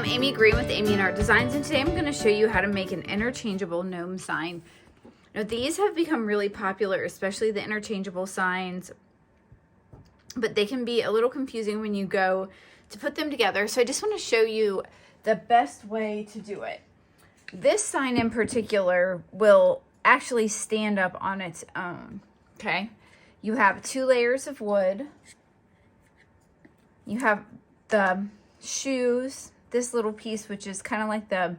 I'm Amy Green with Amy and Art Designs, and today I'm going to show you how to make an interchangeable gnome sign. Now these have become really popular, especially the interchangeable signs, but they can be a little confusing when you go to put them together. So I just want to show you the best way to do it. This sign in particular will actually stand up on its own, okay? You have 2 layers of wood. You have the shoes, this little piece, which is kind of like the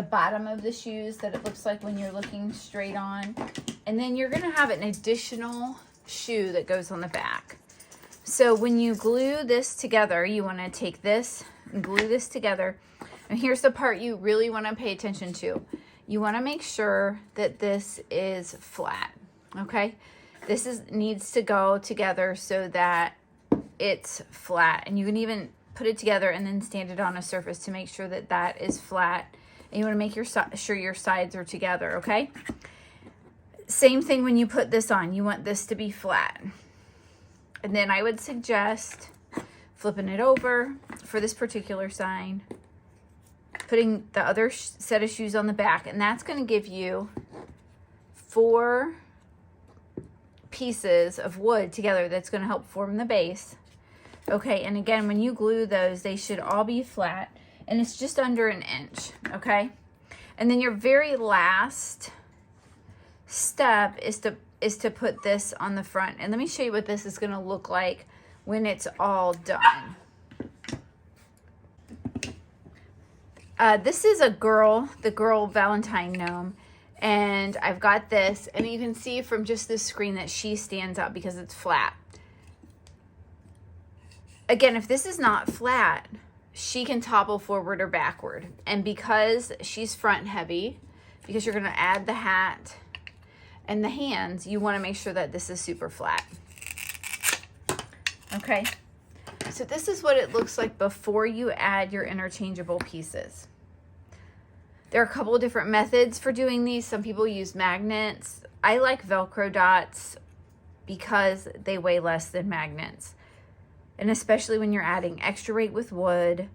bottom of the shoes that it looks like when you're looking straight on. And then you're gonna have an additional shoe that goes on the back. So when you glue this together, you wanna take this and glue this together. And here's the part you really wanna pay attention to. You wanna make sure that this is flat, okay? This needs to go together so that it's flat. And you can even put it together and then stand it on a surface to make sure that that is flat. And you want to make sure your sides are together, okay? Same thing when you put this on. You want this to be flat. And then I would suggest flipping it over for this particular sign, putting the other set of shoes on the back, and that's going to give you 4 pieces of wood together that's going to help form the base. Okay, and again, when you glue those, they should all be flat, and it's just under 1 inch, okay? And then your very last step is to put this on the front. And let me show you what this is going to look like when it's all done. This is the girl Valentine gnome, and I've got this, and you can see from just this screen that she stands up because it's flat. Again, if this is not flat, she can topple forward or backward. And because she's front heavy, because you're going to add the hat and the hands, you want to make sure that this is super flat. Okay, so this is what it looks like before you add your interchangeable pieces. There are a couple of different methods for doing these. Some people use magnets. I like Velcro dots because they weigh less than magnets. And especially when you're adding extra weight with wood,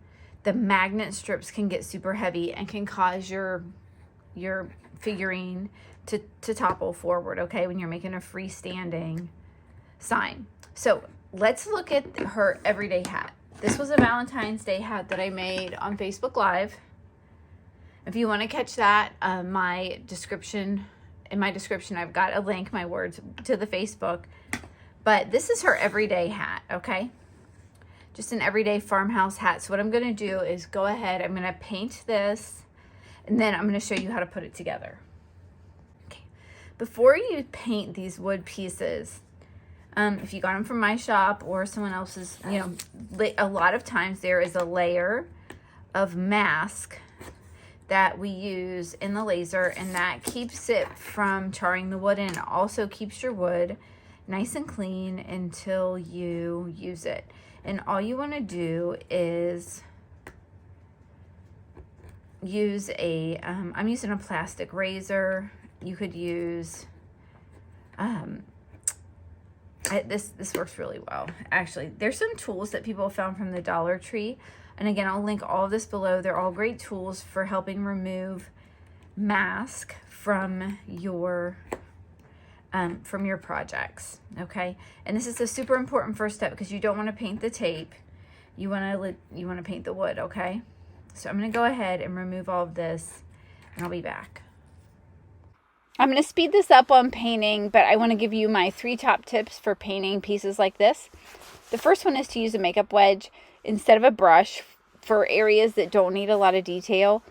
the magnet strips can get super heavy and can cause your figurine to topple forward, okay, when you're making a freestanding sign. So let's look at her everyday hat. This was a Valentine's Day hat that I made on Facebook Live. If you want to catch that, in my description, I've got a link, my words, to the Facebook. But this is her everyday hat, okay? Just an everyday farmhouse hat. So what I'm going to do is go ahead, I'm going to paint this, and then I'm going to show you how to put it together. Okay. Before you paint these wood pieces, if you got them from my shop or someone else's, you know, a lot of times there is a layer of mask that we use in the laser, and that keeps it from charring the wood, and it also keeps your wood nice and clean until you use it. And all you want to do is use I'm using a plastic razor. You could use, this works really well. Actually, there's some tools that people found from the Dollar Tree. And again, I'll link all of this below. They're all great tools for helping remove mask from your projects, okay? And this is a super important first step because you don't want to paint the tape. You want to paint the wood, okay? So I'm going to go ahead and remove all of this, and I'll be back. I'm going to speed this up on painting, but I want to give you my 3 top tips for painting pieces like this. The first one is to use a makeup wedge instead of a brush for areas that don't need a lot of detail.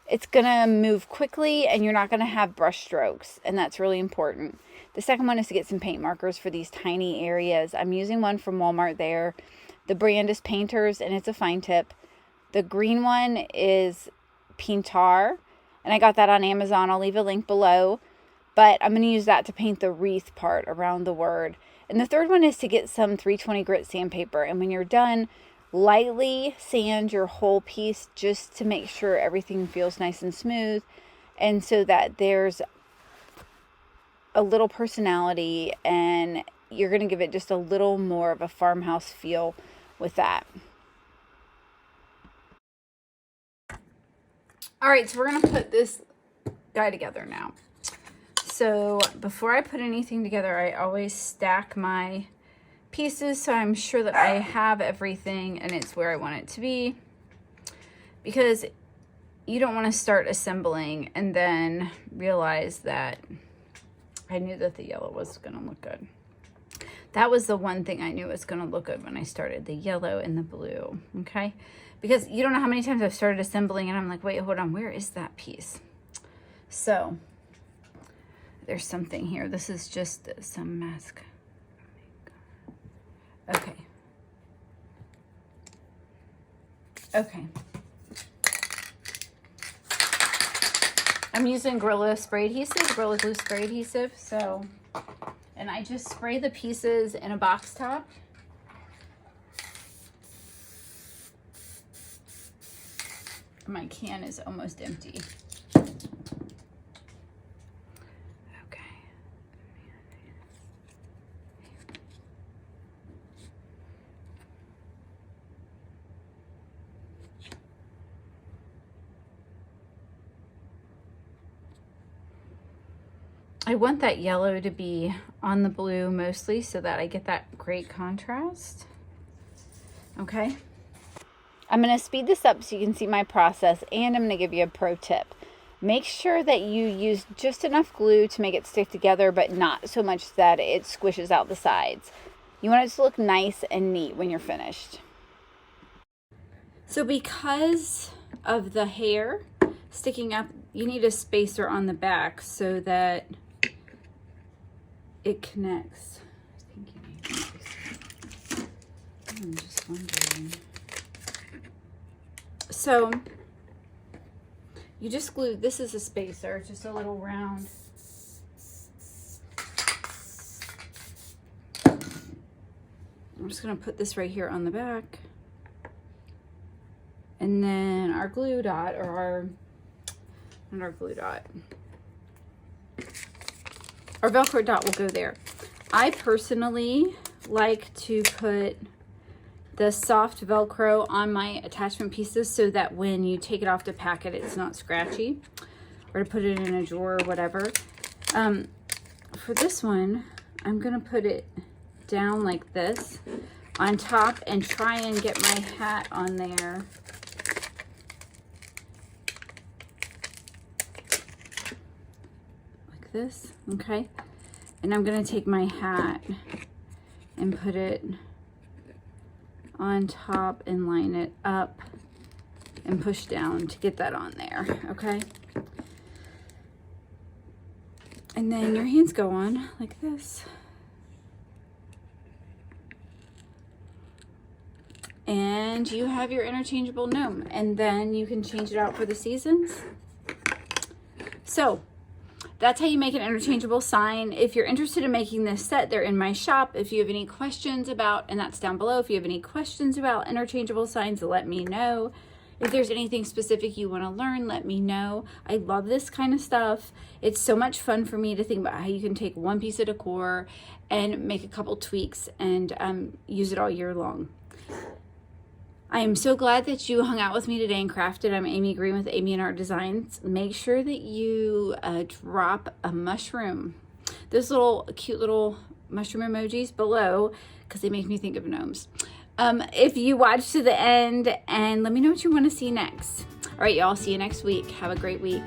It's going to move quickly, and you're not going to have brush strokes, and that's really important. The second one is to get some paint markers for these tiny areas. I'm using one from Walmart there. The brand is Painters, and it's a fine tip. The green one is Pintar, and I got that on Amazon. I'll leave a link below, but I'm going to use that to paint the wreath part around the word. And the third one is to get some 320 grit sandpaper, and when you're done, lightly sand your whole piece just to make sure everything feels nice and smooth, and so that there's a little personality, and you're going to give it just a little more of a farmhouse feel with that. All right, so we're gonna put this guy together now. So before I put anything together, I always stack my pieces so I'm sure that I have everything and it's where I want it to be, because you don't want to start assembling and then realize that I knew that the yellow was going to look good. That was the one thing I knew was going to look good when I started, the yellow and the blue, okay? Because you don't know how many times I've started assembling and I'm like, wait, hold on, where is that piece? So there's something here. This is just some mask. Okay. Okay. I'm using Gorilla spray adhesive, Gorilla glue spray adhesive. So, and I just spray the pieces in a box top. My can is almost empty. I want that yellow to be on the blue mostly so that I get that great contrast. Okay. I'm going to speed this up so you can see my process, and I'm going to give you a pro tip. Make sure that you use just enough glue to make it stick together, but not so much that it squishes out the sides. You want it to look nice and neat when you're finished. So because of the hair sticking up, you need a spacer on the back so that it connects. I think you need a spacer. I'm just wondering. So you just glue, this is a spacer, just a little round. I'm just going to put this right here on the back. And then our glue dot, or not our glue dot, our Velcro dot will go there. I personally like to put the soft Velcro on my attachment pieces so that when you take it off to pack it, it's not scratchy, or to put it in a drawer or whatever. For this one, I'm going to put it down like this on top and try and get my hat on there. Like this, okay? And I'm going to take my hat and put it on top and line it up and push down to get that on there, okay? And then your hands go on like this. And you have your interchangeable gnome, and then you can change it out for the seasons. So that's how you make an interchangeable sign. If you're interested in making this set, they're in my shop. If you have any questions about, and that's down below, if you have any questions about interchangeable signs, let me know. If there's anything specific you want to learn, let me know. I love this kind of stuff. It's so much fun for me to think about how you can take one piece of decor and make a couple tweaks and use it all year long. I am so glad that you hung out with me today and crafted. I'm Amy Green with Amy and Art Designs. Make sure that you drop a mushroom. Those little cute little mushroom emojis below, because they make me think of gnomes. If you watch to the end, and let me know what you want to see next. All right, y'all, see you next week. Have a great week.